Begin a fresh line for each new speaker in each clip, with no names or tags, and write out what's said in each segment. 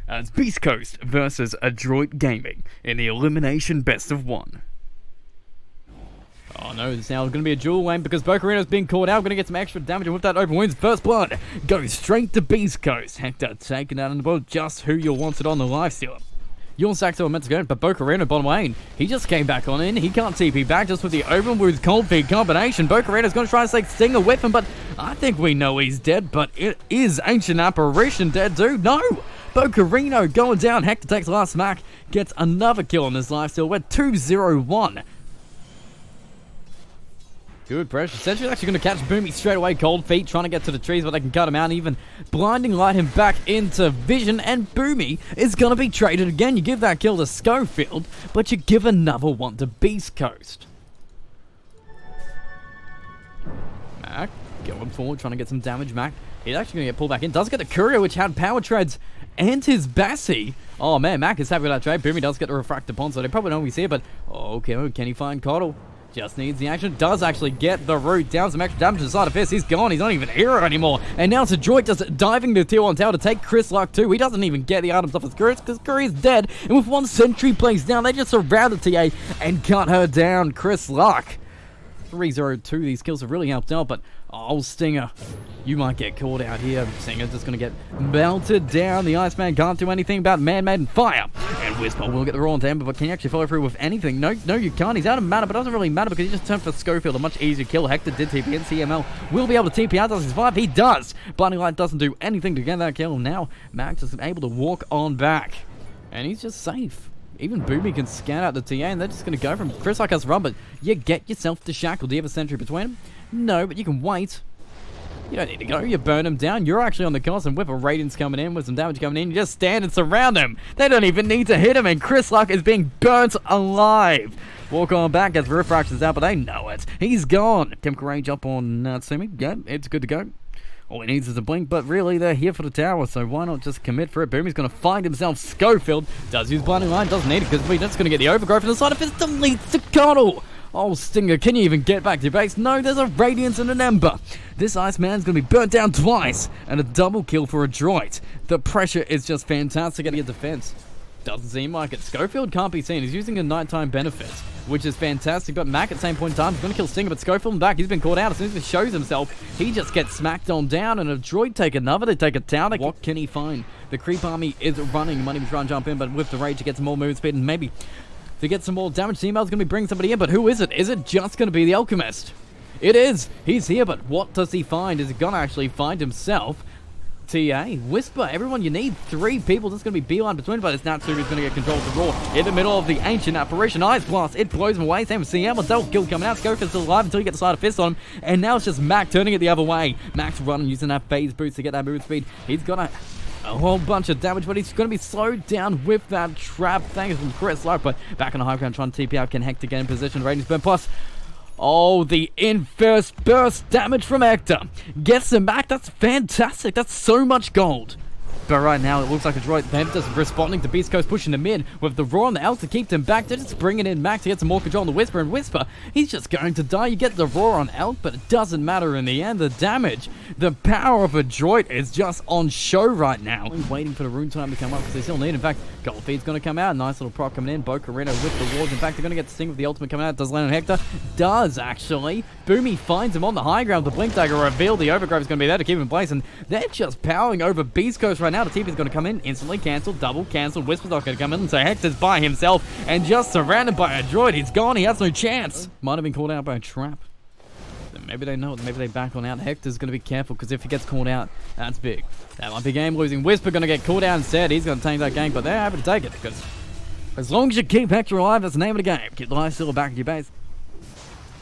as BEASTCOAST versus ADROIT Gaming in the elimination best of one. Oh no, it's now going to be a dual lane because Bocarino's being caught out. Going to get some extra damage, and with that open wins, first blood goes straight to BEASTCOAST. Hector taking out on the board just who you wanted on the lifestealer. Your Saxo are meant to go, but Bocarino bottom lane, he just came back on in. He can't TP back just with the open with cold feet combination. Bocarino's going to try to take Stinger with him, but I think we know he's dead, but it is Ancient Apparition dead too. No! Bocarino going down. Hector takes the last smack, gets another kill on his lifesteal. We're 2-0-1. Good pressure. Sentry's actually going to catch Boomy straight away. Cold feet trying to get to the trees, but they can cut him out and even blinding light him back into vision. And Boomy is going to be traded again. You give that kill to Schofield, but you give another one to BEASTCOAST. Mac going forward, trying to get some damage. Mac, he's actually going to get pulled back in. Does get the Courier, which had power trades and his Bassi. Oh man, Mac is happy with that trade. Boomy does get the Refract upon, so they probably don't always see it, but okay, can he find Coddle? Just needs the action. Does actually get the root down. Some extra damage to the side of Fist. He's gone. He's not even a hero anymore. And now it's ADROIT just diving the tier 1 tower to take Chris Luck too. He doesn't even get the items off his Curry because Curry's dead. And with one sentry placed down, they just surround the TA and cut her down. Chris Luck. 3-0-2. These kills have really helped out, but oh, Stinger, you might get caught out here. Stinger's just going to get melted down. The Iceman can't do anything about Man-Made and Fire. And Whisper will get the raw on Amber, but can you actually follow through with anything? No, you can't. He's out of mana, but it doesn't really matter because he just turned for Schofield. A much easier kill. Hector did TP in. CML will be able to TP out. Does he survive? He does. Blinding Light doesn't do anything to get that kill. Now, Max is able to walk on back. And he's just safe. Even Boomy can scan out the TA, and they're just going to go from Chris Luck has to run, but you get yourself to Shackle. Do you have a sentry between them? No, but you can wait. You don't need to go. You burn them down. You're actually on the cost, and with a Radiance coming in, with some damage coming in, you just stand and surround them. They don't even need to hit him, and Chris Luck is being burnt alive. Walk on back as Refractions out, but they know it. He's gone. Chemical Rage up on Natsumi. Yeah, it's good to go. All he needs is a blink, but really, they're here for the tower, so why not just commit for it? Boomy's going to find himself Schofield. Does use Blinding Light, doesn't need it, because we're just going to get the overgrowth from the side of his deletes to Coddle. Oh, Stinger, can you even get back to your base? No, there's a Radiance and an Ember. This Iceman's going to be burnt down twice, and a double kill for ADROIT. The pressure is just fantastic at your defense. Doesn't seem like it. Schofield can't be seen. He's using a nighttime benefit, which is fantastic. But Mac at the same point in time is going to kill Stinger, but Schofield back. He's been caught out. As soon as he shows himself, he just gets smacked on down, and ADROIT take another. They take a town. What can he find? The creep army is running. He might even try and jump in, but with the rage, he gets some more move speed, and maybe to get some more damage. CML's going to be bringing somebody in, but who is it? Is it just going to be the Alchemist? It is. He's here, but what does he find? Is he going to actually find himself TA, Whisper, everyone you need. 3 people, just going to be beeline between, but it's Natsumi's going to get control of the Raw in the middle of the Ancient Apparition. Ice Blast, it blows him away. Same with CM, a double kill coming out. Schofield's still alive until you get the side of Fist on him, and now it's just Mac turning it the other way. Mac's running, using that phase boost to get that move speed. He's got a whole bunch of damage, but he's going to be slowed down with that trap. Thanks from Chris Luck, but back on the high ground trying to TP out. Can Hector get in position? Radiance burn plus. Oh, the in-first burst damage from Hector. Gets him back. That's fantastic. That's so much gold. But right now, it looks like ADROIT, they're just responding to BEASTCOAST pushing them in with the Raw on the L to keep them back. They're just bringing in Max to get some more control on the Whisper. And Whisper, he's just going to die. You get the Raw on L, but it doesn't matter in the end. The damage, the power of ADROIT is just on show right now. I'm waiting for the rune time to come up because they still need it. In fact, Gold Feed's going to come out. Nice little proc coming in. Bocarino with the wards. In fact, they're going to get the Sting with the ultimate coming out. Does land on Hector? Does, actually. Boomy finds him on the high ground. The Blink Dagger revealed. The Overgrowth is going to be there to keep him in place. And they're just powering over BEASTCOAST right now. The TP is going to come in. Instantly cancelled, double cancelled. Whisper's not going to come in, and so Hector's by himself and just surrounded by ADROIT. He's gone. He has no chance. Might have been called out by a trap. Maybe they know it. Maybe they back on out. Hector's going to be careful because if he gets called out, that's big. That might be game losing. Whisper going to get called out instead. He's going to take that game, but they're happy to take it because as long as you keep Hector alive, that's the name of the game. Keep the life still back at your base.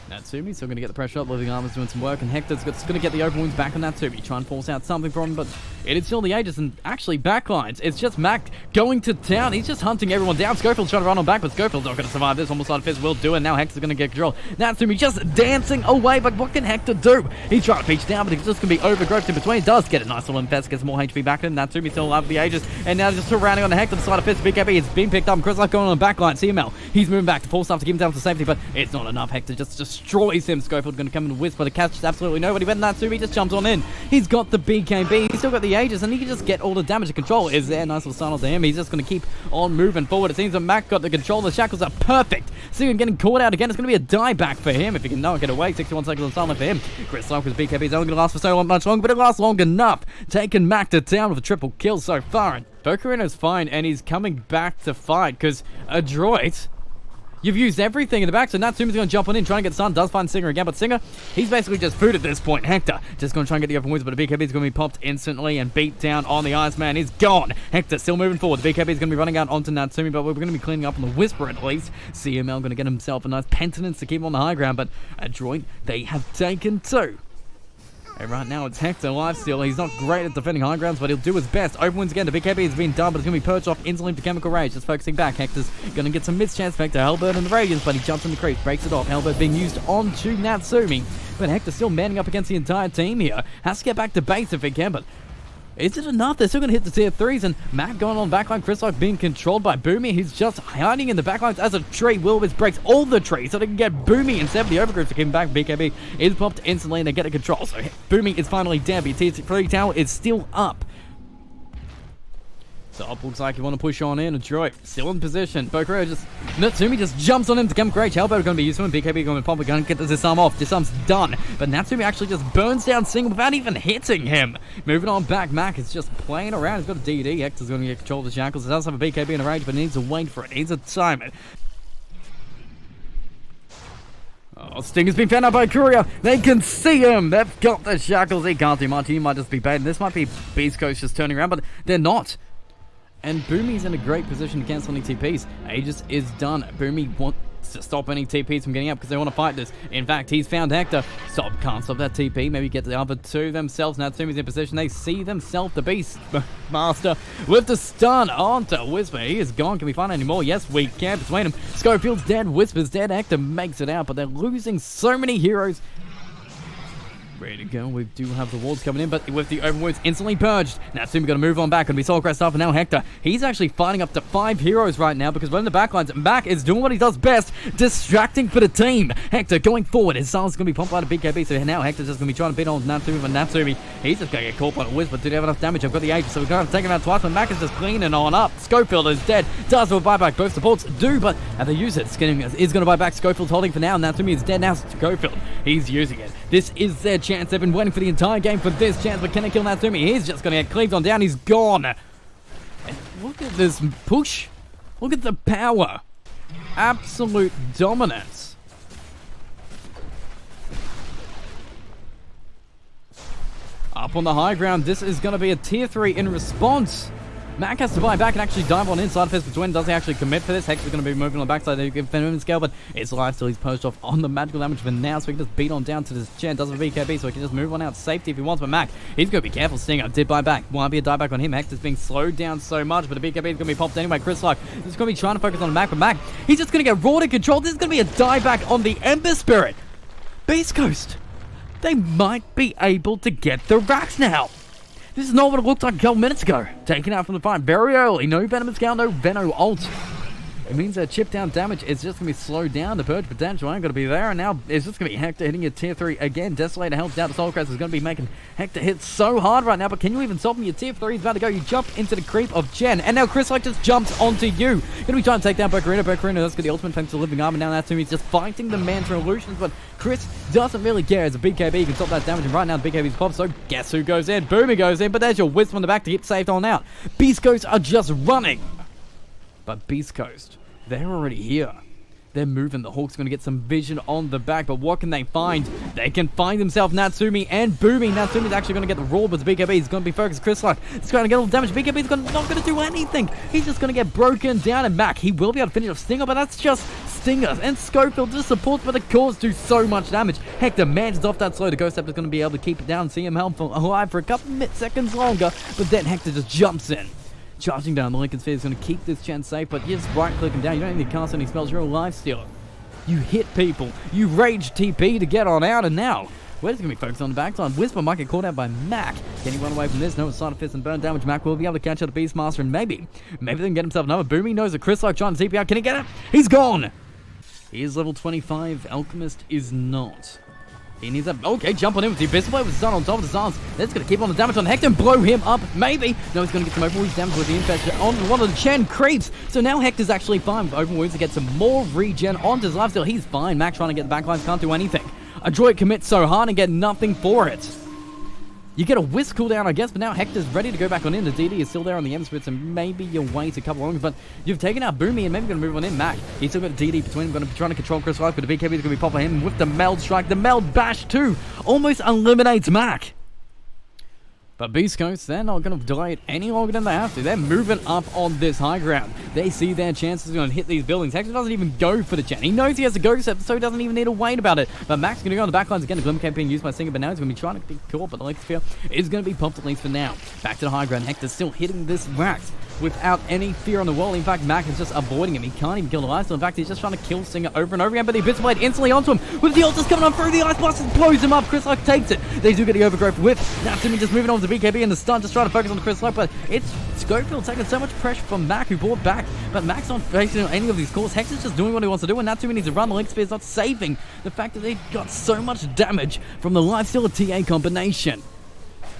Natsumi still going to get the pressure up. Living Armor's doing some work, and Hector's going to get the open wounds back on Natsumi. Try and force out something from him, but it is still the Aegis, and actually backlines. It's just Mac going to town. He's just hunting everyone down. Schofield's trying to run on back, but Schofield's not going to survive this. Almost side of Fist will do, and now Hector's going to get control. Natsumi just dancing away, but what can Hector do? He's trying to peach down, but he's just going to be overgrowth in between. He does get a nice little infest, gets more HP back in. Natsumi still alive with the Aegis, and now just surrounding on the Hector, the side of Fist. BKB is being picked up. Chris Luck going on the backline. CML, he's moving back to full stuff to keep him down to safety, but it's not enough. Hector just destroys him. Schofield going to come in and Whisper. The catch is absolutely nobody, but Natsumi just jumps on in. He's got the BKB. He's still got the the Aegis, and he can just get all the damage to control. Is there? Nice little stun onto him. He's just going to keep on moving forward. It seems that Mac got the control. The shackles are perfect. Singer getting caught out again. It's going to be a dieback for him if he can not get away. 61 seconds of silent for him. Chris Locke with BKB is only going to last for so much longer, but it lasts long enough. Taking Mac to town with a triple kill so far. Bokurino's fine, and he's coming back to fight because ADROIT, you've used everything in the back, so Natsumi's going to jump on in, trying to get Sun. Does find Singer again, but Singer, he's basically just food at this point. Hector just going to try and get the open woods, but the BKB is going to be popped instantly and beat down on the Iceman. Is gone. Hector still moving forward. The BKB is going to be running out onto Natsumi, but we're going to be cleaning up on the Whisper at least. CML going to get himself a nice penitence to keep him on the high ground, but ADROIT, they have taken two. And right now it's Hector lifesteal. He's not great at defending high grounds, but he'll do his best. Open wins again. The BKB has been done, but it's going to be purged off instantly to Chemical Rage. Just focusing back. Hector's going to get some mischance effect to Hellbird and the Radiance, but he jumps in the creep, breaks it off. Hellbird being used onto Natsumi. But Hector still manning up against the entire team here. Has to get back to base if he can, but is it enough? They're still going to hit the tier 3s, and Mac going on backline. Chris Locke being controlled by Boomy. He's just hiding in the backlines as a tree. Wilbis breaks all the trees so they can get Boomy instead of the overgrowth to come back. BKB is popped instantly and they get a control. So Boomy is finally down, but tier 3 tower is still up. So up looks like you want to push on in. ADROIT still in position. Bokurino just, Natsumi just jumps on him to Chemical Rage. Hellbird going to be useful, and BKB going to pop. We're going to get the disarm off. Disarm's done, but Natsumi actually just burns down Single without even hitting him. Moving on back, Mac is just playing around. He's got a DD. Hector's going to get control of the shackles. He does have a BKB in a rage, but he needs to wait for it. He needs a time it. Oh, Stinger's been found out by Courier. They can see him. They've got the shackles. He can't do much. He might just be baited. This might be BEASTCOAST just turning around, but they're not. And Boomy's in a great position to cancel any TPs. Aegis is done. Boomy wants to stop any TPs from getting up because they want to fight this. In fact, he's found Hector. Can't stop that TP. Maybe get the other two themselves. Natsumi's in position. They see themselves, the Beast Master, with the stun onto Whisper. He is gone. Can we find any more? Yes, we can. Between them, Schofield's dead. Whisper's dead. Hector makes it out, but they're losing so many heroes. Ready to go. We do have the wards coming in, but with the open wounds instantly purged. Natsumi going to move on back. Going to be Soul Crest up, and now Hector. He's actually fighting up to 5 heroes right now because we're in the backlines. Mac is doing what he does best, distracting for the team. Hector going forward. His silence is going to be pumped by the BKB, so now Hector's just going to be trying to beat on Natsumi, but Natsumi, he's just going to get caught by the Whisper. Do they have enough damage? I've got the Aegis, so we're going to take him out twice, but Mac is just cleaning on up. Schofield is dead. Does have a buyback. Both supports do, but how they use it. Skinning is going to buy back. Schofield's holding for now. Natsumi is dead now. Schofield, he's using it. This is their chance. They've been waiting for the entire game for this chance, but can they kill Natsumi? He's just going to get cleaved on down. He's gone. And look at this push. Look at the power. Absolute dominance. Up on the high ground, this is going to be a tier 3 in response. Mac has to buy back and actually dive on inside Fist between. Does he actually commit for this? Hex is going to be moving on the backside. They give Venom scale, but it's live still. He's purged off on the magical damage for now, so he can just beat on down to this Chen. Does have a BKB, so he can just move on out to safety if he wants. But Mac, he's going to be careful. Stinger did buy back. Won't be a dieback on him. Hex is being slowed down so much, but the BKB is going to be popped anyway. Chris Locke is going to be trying to focus on Mac, but Mac, he's just going to get raw to control. This is going to be a dieback on the Ember Spirit. BEASTCOAST, they might be able to get the racks now. This is not what it looked like a couple minutes ago. Taken out from the fight very early. No Venom scale, no Veno ult. It means that chip down damage is just going to be slowed down. The purge potential ain't going to be there. And now it's just going to be Hector hitting a tier 3 again. Desolator helps out. The Soul Crest is going to be making Hector hit so hard right now. But can you even stop him? Your tier 3 is about to go. You jump into the creep of Jen. And now Chris Locke just jumps onto you. Going to be trying to take down Bokurino. Bokurino does get the ultimate thanks to Living Arm. And now Natsumi's just fighting the Mantra Illusions. But Chris doesn't really care. As a BKB, he can stop that damage. And right now the BKB's popped. So guess who goes in? Boomy goes in. But there's your Wisp on the back to get saved on out. BEASTCOAST are just running. But BEASTCOAST, they're already here. They're moving. The Hawk's going to get some vision on the back, but what can they find? They can find themselves Natsumi and Boomy. Natsumi's actually going to get the roar, but the BKB is going to be focused. Chris Locke is going to get all the damage. BKB is not going to do anything. He's just going to get broken down, and Mac, he will be able to finish off Stinger, but that's just Stinger. And Schofield just supports, but the cores do so much damage. Hector manages off that slow. The Ghost Step is going to be able to keep it down, see him alive for a couple seconds longer, but then Hector just jumps in. Charging down, the Lincoln Sphere is going to keep this chance safe, but you just right-click him down. You don't need to cast any spells. You're a lifestealer. You hit people. You rage TP to get on out, and now we're just going to be focused on the backside. Whisper might get caught out by Mac. Can he run away from this? No, it's Side of Fist and burn damage. Mac will be able to catch out the Beastmaster, and maybe they can get himself another. Boomy knows that Chris Locke trying to TP out. Can he get it? He's gone! He is level 25. Alchemist is not. He needs a... Okay, jump on him with the Abyssal Blade with Sun on top of the Suns. That's going to keep on the damage on Hector and blow him up. Maybe. No, he's going to get some open wounds damage with the infection on one of the Chen creeps. So now Hector's actually fine with open wounds to get some more regen onto his lifesteal. He's fine. Mac trying to get the backlines, can't do anything. ADROIT commits so hard and get nothing for it. You get a whisk cooldown, I guess, but now Hector's ready to go back on in. The DD is still there on the M-Split, so maybe you wait a couple longs, but you've taken out Boomy and maybe going to move on in. Mac, he's still got DD between them, going to be trying to control Chris Life, but the BKB is going to be popping him with the Meld Strike. The Meld Bash, too, almost eliminates Mac. But BEASTCOAST, they're not going to delay it any longer than they have to. They're moving up on this high ground. They see their chances are going to hit these buildings. Hector doesn't even go for the Chen. He knows he has a go step, so he doesn't even need to wait about it. But Mac's going to go on the backlines again. The Glimmer Cape being used by Singer, but now he's going to be trying to be caught, but the Lake Sphere is going to be pumped at least for now. Back to the high ground. Hector's still hitting this Rax without any fear on the wall. In fact, Mac is just avoiding him. He can't even kill the lifesteal. In fact, he's just trying to kill Singer over and over again, but the Abyssal Blade instantly onto him with the ultras coming on through. The Ice Blast blows him up. Chris Luck takes it. They do get the Overgrowth whip. Now Timmy just moving on to BKB and the stun, just trying to focus on the Chris Luck, but it's Schofield taking so much pressure from Mac, who brought back, but Mac's not facing any of these calls. Hector's just doing what he wants to do, and Natsumi needs to run. The Link Spear's not saving the fact that they got so much damage from the lifesteal TA combination.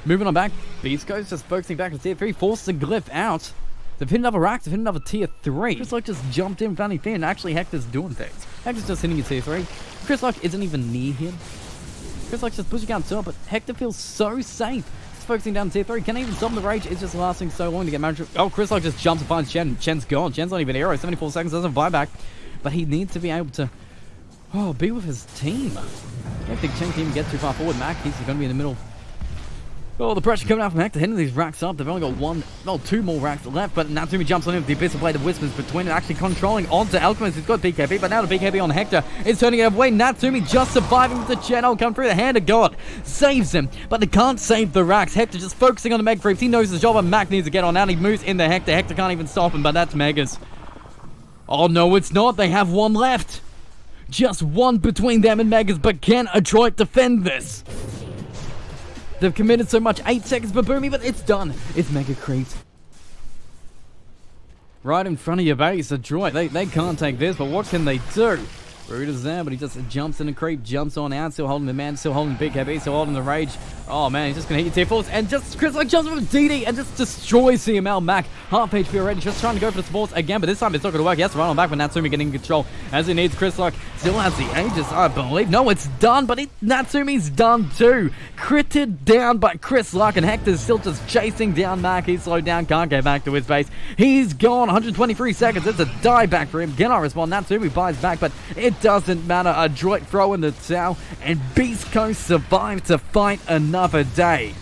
Moving on back, BEASTCOAST just focusing back on tier 3, forced the Glyph out. They've hit another rack, they've hit another tier 3. Chris Luck just jumped in Fanny Fear, and actually Hector's doing things. Hector's just hitting a tier 3. Chris Luck isn't even near him. Chris Luck's just pushing out top, but Hector feels so safe. He's focusing down tier 3. Can he even stop the rage? It's just lasting so long to get managed. Oh, Chris Luck just jumps and finds Chen. Chen's gone. Chen's not even a hero. 74 seconds, doesn't buy back. But he needs to be able to be with his team. I don't think Chen can even get too far forward. Mac, he's going to be in the middle. Oh, the pressure coming out from Hector, hitting these racks up. They've only got two more racks left, but Natsumi jumps on him with the Abyssal Blade of Whispers between it, actually controlling onto Alchemist, who's got BKB, but now the BKB on Hector is turning it away. Natsumi just surviving with the channel, come through. The Hand of God saves him, but they can't save the racks. Hector just focusing on the Meg Creeps. He knows his job, and Mac needs to get on out. He moves into Hector. Hector can't even stop him, but that's Megas. Oh, no, it's not. They have one left. Just one between them and Megas, but can ADROIT defend this? They've committed so much. 8 seconds for Boomy, but it's done. It's Mega Creeps. Right in front of your base, ADROIT. They can't take this, but what can they do? Rude is there, but he just jumps in the creep, jumps on out, still holding the man, still holding the BKB, still holding the rage. Oh man, he's just gonna hit your tier 4s, and just Chris Luck jumps with DD and just destroys CML. Mac, half HP already, just trying to go for the supports again, but this time it's not gonna work. He has to run on back with Natsumi getting in control as he needs. Chris Luck still has the Aegis, I believe. No, it's done, but Natsumi's done too. Critted down by Chris Luck, and Hector's still just chasing down Mac. He's slowed down, can't get back to his base. He's gone, 123 seconds. It's a die back for him. Cannot respond. Natsumi buys back, but it doesn't matter. ADROIT throw in the towel, and BEASTCOAST survive to fight another day.